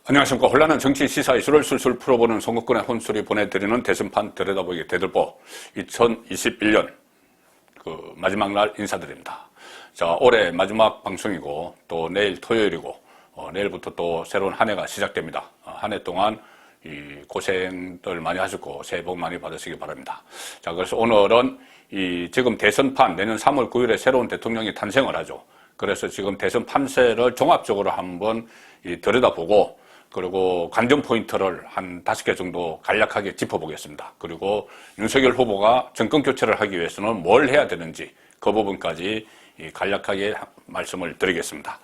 안녕하십니까. 혼란한 정치 시사 이슈를 술술 풀어보는 송국군의 혼술이 보내드리는 대선판 들여다보기 대들보 2021년 마지막 날 인사드립니다. 자, 올해 마지막 방송이고 또 내일 토요일이고 내일부터 또 새로운 한 해가 시작됩니다. 한 해 동안 이 고생들 많이 하시고 새해 복 많이 받으시기 바랍니다. 자, 그래서 오늘은 지금 대선판 내년 3월 9일에 새로운 대통령이 탄생을 하죠. 그래서 지금 대선 판세를 종합적으로 한번 들여다보고 그리고 관전 포인트를 한 5개 정도 간략하게 짚어보겠습니다. 그리고 윤석열 후보가 정권 교체를 하기 위해서는 뭘 해야 되는지 그 부분까지 간략하게 말씀을 드리겠습니다.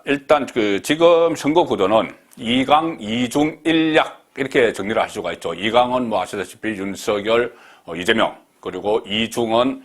일단 지금 선거 구도는 2강, 2중, 1약 이렇게 정리를 할 수가 있죠. 2강은 뭐 아시다시피 윤석열, 이재명, 그리고 2중은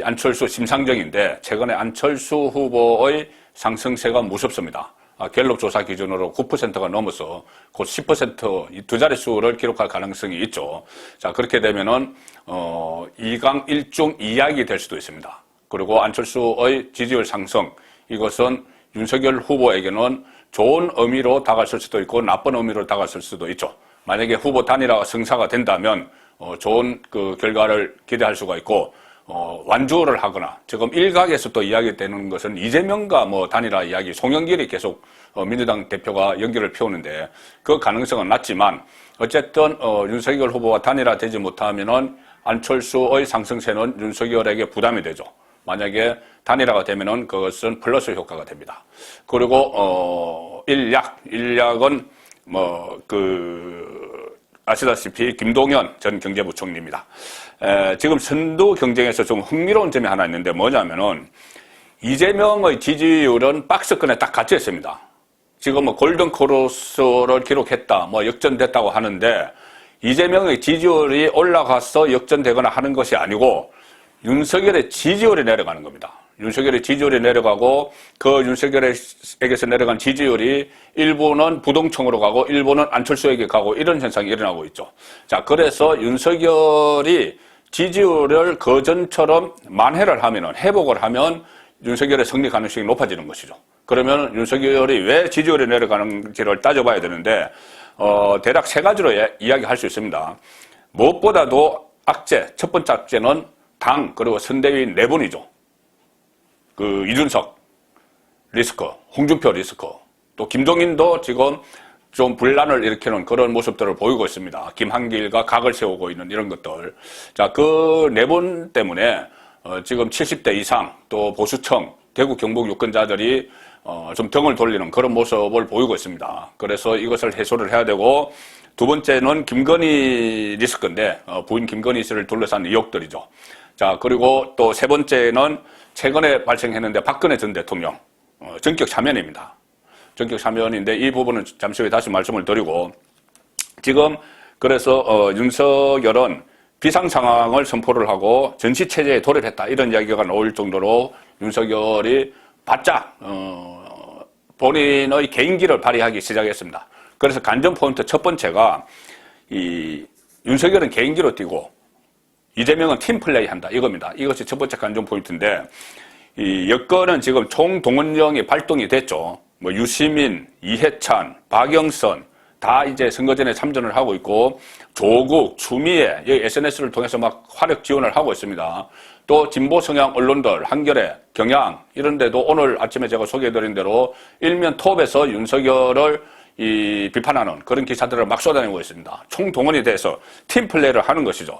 안철수, 심상정인데 최근에 안철수 후보의 상승세가 무섭습니다. 갤럽 조사 기준으로 9%가 넘어서 곧 10% 두 자릿수를 기록할 가능성이 있죠. 자, 그렇게 되면은 2강 1중 2약이 될 수도 있습니다. 그리고 안철수의 지지율 상승, 이것은 윤석열 후보에게는 좋은 의미로 다가설 수도 있고 나쁜 의미로 다가설 수도 있죠. 만약에 후보 단일화가 성사가 된다면 좋은 결과를 기대할 수가 있고 완주를 하거나 지금 일각에서 또 이야기되는 것은 이재명과 단일화 이야기, 송영길이 계속 민주당 대표가 연기를 피우는데 그 가능성은 낮지만 어쨌든 윤석열 후보와 단일화 되지 못하면은 안철수의 상승세는 윤석열에게 부담이 되죠. 만약에 단일화가 되면은 그것은 플러스 효과가 됩니다. 그리고 일약은 아시다시피 김동연 전 경제부총리입니다. 지금 선두 경쟁에서 좀 흥미로운 점이 하나 있는데 뭐냐면은 이재명의 지지율은 박스권에 딱 갇혀 있습니다. 지금 골든크로스를 기록했다, 역전됐다고 하는데 이재명의 지지율이 올라가서 역전되거나 하는 것이 아니고 윤석열의 지지율이 내려가는 겁니다. 윤석열의 지지율이 내려가고 그 윤석열에게서 내려간 지지율이 일부는 부동층으로 가고 일부는 안철수에게 가고 이런 현상이 일어나고 있죠. 자, 그래서 윤석열이 지지율을 그전처럼 만회를 하면은, 회복을 하면 윤석열의 승리 가능성이 높아지는 것이죠. 그러면 윤석열이 왜 지지율이 내려가는지를 따져봐야 되는데 대략 3가지로 이야기할 수 있습니다. 무엇보다도 악재, 첫 번째 악재는 당 그리고 선대위 내분이죠. 이준석 리스크, 홍준표 리스크, 또 김종인도 지금 좀 분란을 일으키는 그런 모습들을 보이고 있습니다. 김한길과 각을 세우고 있는 이런 것들. 자, 그 내분 때문에 지금 70대 이상 또 보수층, 대구 경북 유권자들이 좀 등을 돌리는 그런 모습을 보이고 있습니다. 그래서 이것을 해소를 해야 되고, 두 번째는 김건희 리스크인데 부인 김건희 씨를 둘러싼 의혹들이죠. 자, 그리고 또 세 번째는 최근에 발생했는데 박근혜 전 대통령 전격 사면입니다. 전격 사면인데 이 부분은 잠시 후에 다시 말씀을 드리고, 지금 그래서 윤석열은 비상 상황을 선포를 하고 전시 체제에 돌입했다 이런 이야기가 나올 정도로 윤석열이 바짝 본인의 개인기를 발휘하기 시작했습니다. 그래서 관전 포인트 첫 번째가 윤석열은 개인기로 뛰고 이재명은 팀플레이 한다 이겁니다. 이것이 첫 번째 관전 포인트인데, 여권은 지금 총동원령이 발동이 됐죠. 유시민, 이해찬, 박영선 다 이제 선거전에 참전을 하고 있고, 조국, 추미애 SNS를 통해서 막 화력 지원을 하고 있습니다. 또 진보 성향 언론들 한겨레, 경향 이런 데도 오늘 아침에 제가 소개해드린 대로 일면 톱에서 윤석열을 비판하는 그런 기사들을 막 쏟아내고 있습니다. 총동원이 돼서 팀플레이를 하는 것이죠.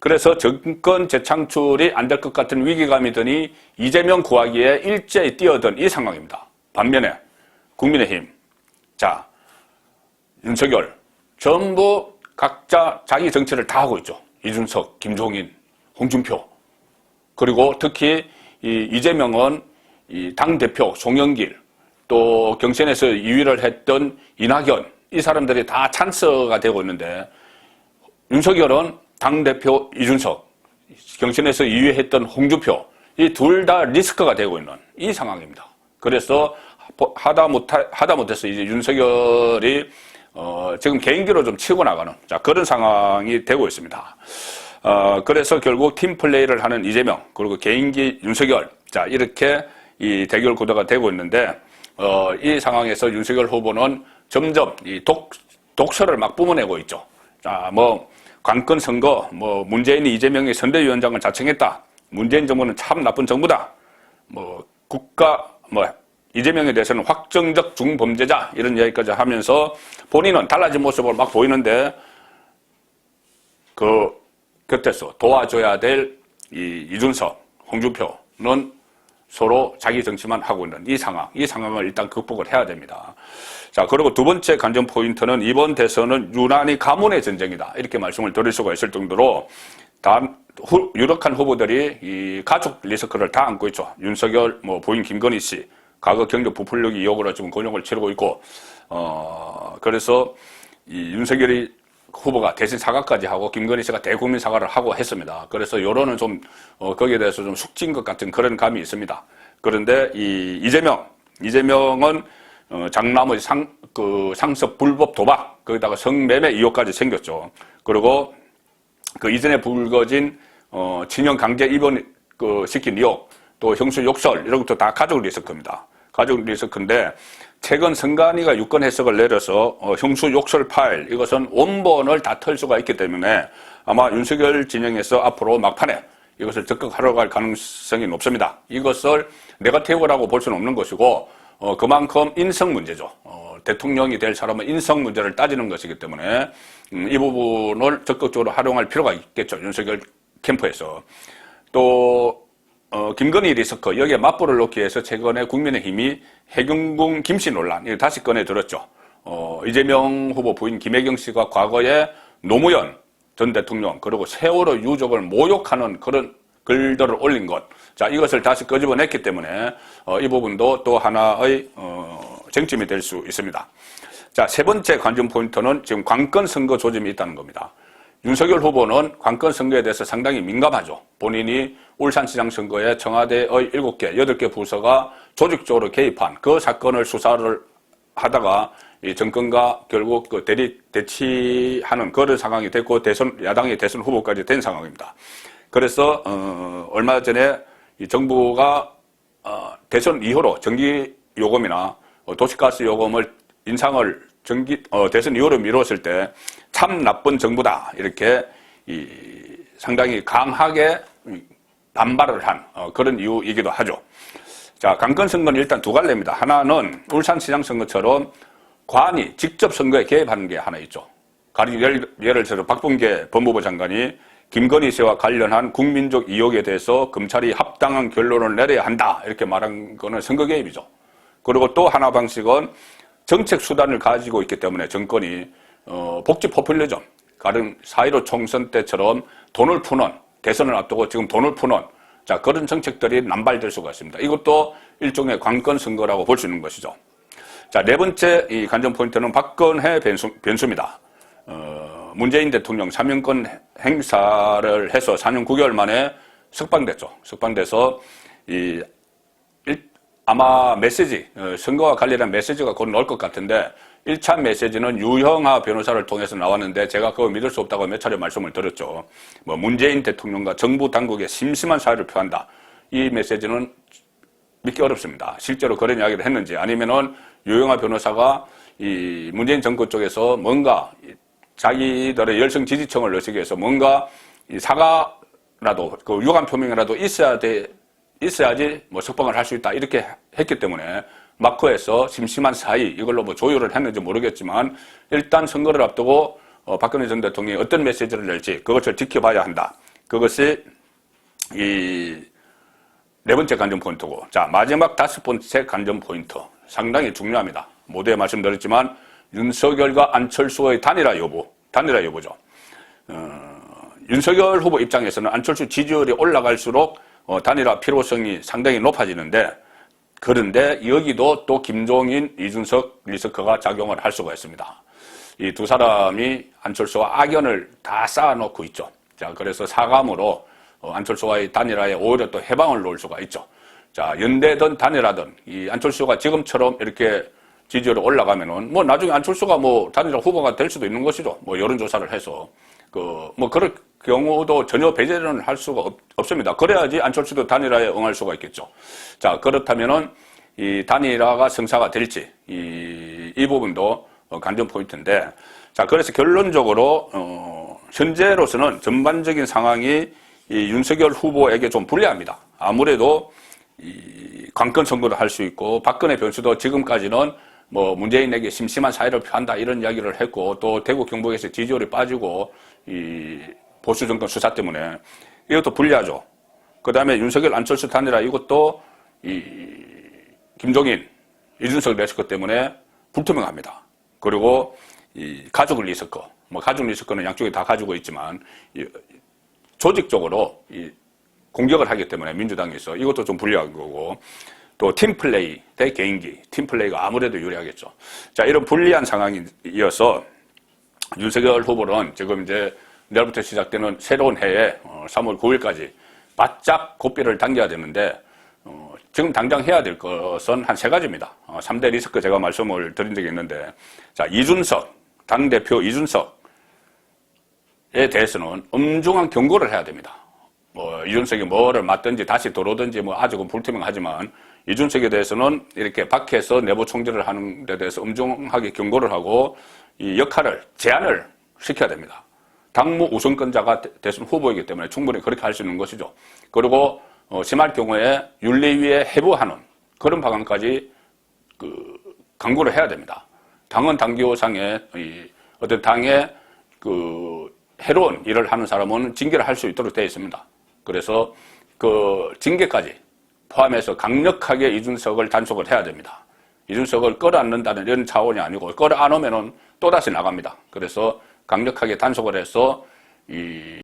그래서 정권 재창출이 안 될 것 같은 위기감이 드니 이재명 구하기에 일제히 뛰어든 이 상황입니다. 반면에 국민의힘, 자, 윤석열 전부 각자 자기 정치를 다 하고 있죠. 이준석, 김종인, 홍준표, 그리고 특히 이재명은 당대표 송영길, 또 경선에서 2위를 했던 이낙연, 이 사람들이 다 찬스가 되고 있는데 윤석열은 당대표 이준석, 경선에서 2위 했던 홍준표, 이 둘 다 리스크가 되고 있는 이 상황입니다. 그래서 하다 못해서 이제 윤석열이 지금 개인기로 좀 치고 나가는 그런 상황이 되고 있습니다. 그래서 결국 팀플레이를 하는 이재명, 그리고 개인기 윤석열, 이렇게 이 대결 구도가 되고 있는데 이 상황에서 윤석열 후보는 점점 이 독설을 막 뿜어내고 있죠. 자, 뭐 관건 선거, 뭐 문재인이 이재명이 선대위원장을 자청했다. 문재인 정부는 참 나쁜 정부다. 뭐 이재명에 대해서는 확정적 중범죄자 이런 이야기까지 하면서 본인은 달라진 모습을 막 보이는데 그 곁에서 도와줘야 될 이준석, 홍준표는 서로 자기 정치만 하고 있는 이 상황을 일단 극복을 해야 됩니다. 자, 그리고 두 번째 관전 포인트는 이번 대선은 유난히 가문의 전쟁이다. 이렇게 말씀을 드릴 수가 있을 정도로 유력한 후보들이 이 가족 리스크를 다 안고 있죠. 윤석열, 부인 김건희 씨, 과거 경력 부풀리기 의혹으로 지금 곤욕을 치르고 있고, 그래서 이 윤석열이 후보가 대신 사과까지 하고 김건희 씨가 대국민 사과를 하고 했습니다. 그래서 여론은 좀 거기에 대해서 좀 숙진 것 같은 그런 감이 있습니다. 그런데 이재명은 장남의 상습 불법 도박 거기다가 성매매 의혹까지 생겼죠. 그리고 그 이전에 불거진 친형 강제 입원 시킨 의혹 또 형수 욕설 이런 것도 다 가족 리스크입니다. 가족 리스크인데 최근 선관위가 유권 해석을 내려서 형수 욕설 파일 이것은 원본을 다 털 수가 있기 때문에 아마 윤석열 진영에서 앞으로 막판에 이것을 적극하러 갈 가능성이 높습니다. 이것을 네거티브라고 볼 수는 없는 것이고 그만큼 인성 문제죠. 대통령이 될 사람은 인성 문제를 따지는 것이기 때문에 이 부분을 적극적으로 활용할 필요가 있겠죠. 윤석열 캠프에서. 또 김건희 리스크 여기에 맞불을 놓기 위해서 최근에 국민의힘이 해경궁 김씨 논란 이거 다시 꺼내 들었죠. 이재명 후보 부인 김혜경 씨가 과거에 노무현 전 대통령 그리고 세월호 유족을 모욕하는 그런 글들을 올린 것. 자, 이것을 다시 끄집어냈기 때문에 이 부분도 또 하나의 쟁점이 될 수 있습니다. 자, 세 번째 관전 포인트는 지금 관건 선거 조짐이 있다는 겁니다. 윤석열 후보는 관건 선거에 대해서 상당히 민감하죠. 본인이 울산시장 선거에 청와대의 7개, 8개 부서가 조직적으로 개입한 그 사건을 수사를 하다가 이 정권과 결국 그 대치하는 그런 상황이 됐고 야당의 대선 후보까지 된 상황입니다. 그래서 얼마 전에 이 정부가 대선 이후로 전기 요금이나 도시가스 요금을 인상을 대선 이후로 미뤘을 때 참 나쁜 정부다 이렇게 상당히 강하게 반발을 한 그런 이유이기도 하죠. 자, 관건 선거는 일단 두 갈래입니다. 하나는 울산시장 선거처럼 관이 직접 선거에 개입하는 게 하나 있죠. 예를 들어서 박범계 법무부 장관이 김건희 씨와 관련한 국민적 의혹에 대해서 검찰이 합당한 결론을 내려야 한다 이렇게 말한 거는 선거 개입이죠. 그리고 또 하나 방식은 정책 수단을 가지고 있기 때문에 정권이 복지 포퓰리즘, 가령 4.15 총선 때처럼 돈을 푸는 대선을 앞두고 지금 돈을 푸는 자 그런 정책들이 남발될 수가 있습니다. 이것도 일종의 관건 선거라고 볼 수 있는 것이죠. 자, 네 번째 이 관전 포인트는 박근혜 변수입니다. 문재인 대통령 3년권 행사를 해서 4년 9개월 만에 석방됐죠. 석방돼서 아마 메시지, 선거와 관련한 메시지가 곧 나올 것 같은데 1차 메시지는 유형하 변호사를 통해서 나왔는데 제가 그거 믿을 수 없다고 몇 차례 말씀을 드렸죠. 문재인 대통령과 정부 당국에 심심한 사의를 표한다. 이 메시지는 믿기 어렵습니다. 실제로 그런 이야기를 했는지 아니면은 유형하 변호사가 이 문재인 정권 쪽에서 뭔가 자기들의 열성 지지층을 넣기 위해서 뭔가 이 사과라도 그 유감 표명이라도 있어야지 석방을 할 수 있다 이렇게 했기 때문에 마크에서 심심한 사이 이걸로 조율을 했는지 모르겠지만 일단 선거를 앞두고 박근혜 전 대통령이 어떤 메시지를 낼지 그것을 지켜봐야 한다. 그것이 이 네 번째 관전 포인트고, 자 마지막 다섯 번째 관전 포인트 상당히 중요합니다. 모두에 말씀드렸지만 윤석열과 안철수의 단일화 여부죠. 윤석열 후보 입장에서는 안철수 지지율이 올라갈수록 단일화 필요성이 상당히 높아지는데 그런데 여기도 또 김종인, 이준석 리스크가 작용을 할 수가 있습니다. 이 두 사람이 안철수와 악연을 다 쌓아놓고 있죠. 자, 그래서 사감으로 안철수와의 단일화에 오히려 또 해방을 놓을 수가 있죠. 자, 연대든 단일화든 이 안철수가 지금처럼 이렇게 지지율이 올라가면은 나중에 안철수가 단일화 후보가 될 수도 있는 것이죠. 여론조사를 해서 그럴 경우도 전혀 배제는 할 수가 없습니다. 그래야지 안철수도 단일화에 응할 수가 있겠죠. 자, 그렇다면은 이 단일화가 성사가 될지 이 부분도 관전 포인트인데, 자, 그래서 결론적으로, 현재로서는 전반적인 상황이 이 윤석열 후보에게 좀 불리합니다. 아무래도 이 관건 선거도 할 수 있고, 박근혜 변수도 지금까지는 뭐 문재인에게 심심한 사의를 표한다 이런 이야기를 했고, 또 대구 경북에서 지지율이 빠지고 이 보수 정권 수사 때문에 이것도 불리하죠. 그 다음에 윤석열 안철수 단일화 이것도 이 김종인 이준석 리스크 때문에 불투명합니다. 그리고 이 가족 리스크, 뭐 가족 리스크는 양쪽이 다 가지고 있지만 이 조직적으로 이 공격을 하기 때문에 민주당에서 이것도 좀 불리한 거고, 또 팀플레이 대 개인기, 팀플레이가 아무래도 유리하겠죠. 자, 이런 불리한 상황이어서 윤석열 후보는 지금 이제 내일부터 시작되는 새로운 해에 3월 9일까지 바짝 고삐를 당겨야 되는데, 지금 당장 해야 될 것은 한 3가지입니다. 3대 리스크 제가 말씀을 드린 적이 있는데, 자, 이준석, 당대표 이준석에 대해서는 엄중한 경고를 해야 됩니다. 뭐, 이준석이 뭐를 맞든지 다시 들어오든지 뭐 아직은 불투명하지만, 이준석에 대해서는 이렇게 밖에서 내부 총질을 하는 데 대해서 엄중하게 경고를 하고, 이 역할을, 제한을 시켜야 됩니다. 당무 우선권자가 대선 후보이기 때문에 충분히 그렇게 할 수 있는 것이죠. 그리고 심할 경우에 윤리위에 해부하는 그런 방안까지 강구를 해야 됩니다. 당헌 당규상에 어떤 당의 해로운 일을 하는 사람은 징계를 할 수 있도록 되어 있습니다. 그래서 그 징계까지 포함해서 강력하게 이준석을 단속을 해야 됩니다. 이준석을 끌어안는다는 이런 차원이 아니고 끌어안으면은 또다시 나갑니다. 그래서 강력하게 단속을 해서 이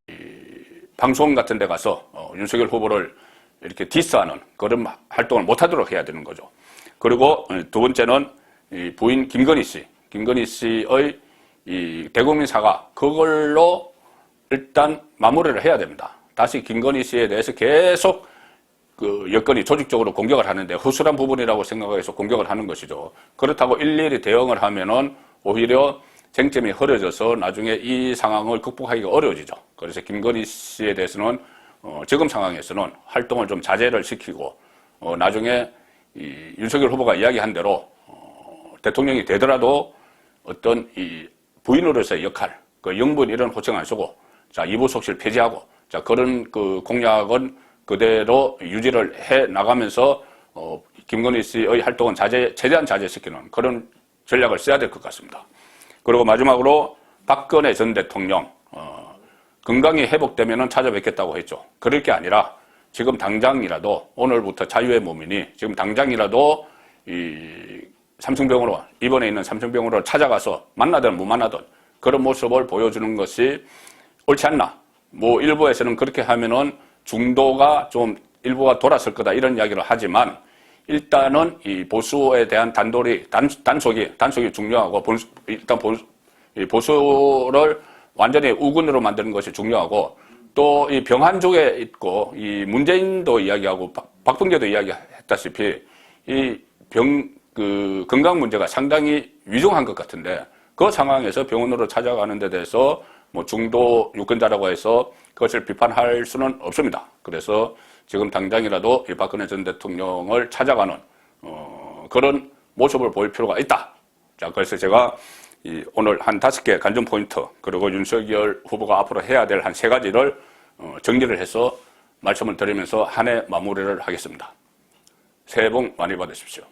방송 같은 데 가서 윤석열 후보를 이렇게 디스하는 그런 활동을 못하도록 해야 되는 거죠. 그리고 두 번째는 이 부인 김건희 씨의 이 대국민 사과, 그걸로 일단 마무리를 해야 됩니다. 다시 김건희 씨에 대해서 계속 그 여건이 조직적으로 공격을 하는데 허술한 부분이라고 생각해서 공격을 하는 것이죠. 그렇다고 일일이 대응을 하면은 오히려 쟁점이 흐려져서 나중에 이 상황을 극복하기가 어려워지죠. 그래서 김건희 씨에 대해서는 지금 상황에서는 활동을 좀 자제를 시키고 나중에 이 윤석열 후보가 이야기한 대로 대통령이 되더라도 어떤 이 부인으로서의 역할, 그 영분 이런 호칭 안 쓰고, 자, 이부속실 폐지하고, 자, 그런 그 공약은 그대로 유지를 해 나가면서 김건희 씨의 활동은 최대한 자제시키는 그런 전략을 써야 될 것 같습니다. 그리고 마지막으로 박근혜 전 대통령 건강이 회복되면 찾아뵙겠다고 했죠. 그럴 게 아니라 지금 당장이라도, 오늘부터 자유의 몸이니 지금 당장이라도 이 삼성병원으로, 입원해 있는 삼성병원으로 찾아가서 만나든 못 만나든 그런 모습을 보여주는 것이 옳지 않나. 뭐 일부에서는 그렇게 하면은 중도가 좀 일부가 돌았을 거다 이런 이야기를 하지만, 일단은 이 보수에 대한 단속이 중요하고, 일단 보수를 완전히 우군으로 만드는 것이 중요하고, 또 이 병한족에 있고, 이 문재인도 이야기하고, 박범계도 이야기했다시피, 이 건강 문제가 상당히 위중한 것 같은데, 그 상황에서 병원으로 찾아가는 데 대해서 뭐 중도 유권자라고 해서 그것을 비판할 수는 없습니다. 그래서 지금 당장이라도 이 박근혜 전 대통령을 찾아가는 그런 모습을 보일 필요가 있다. 자, 그래서 제가 오늘 한 5개 관전 포인트, 그리고 윤석열 후보가 앞으로 해야 될 한 3가지를 정리를 해서 말씀을 드리면서 한 해 마무리를 하겠습니다. 새해 복 많이 받으십시오.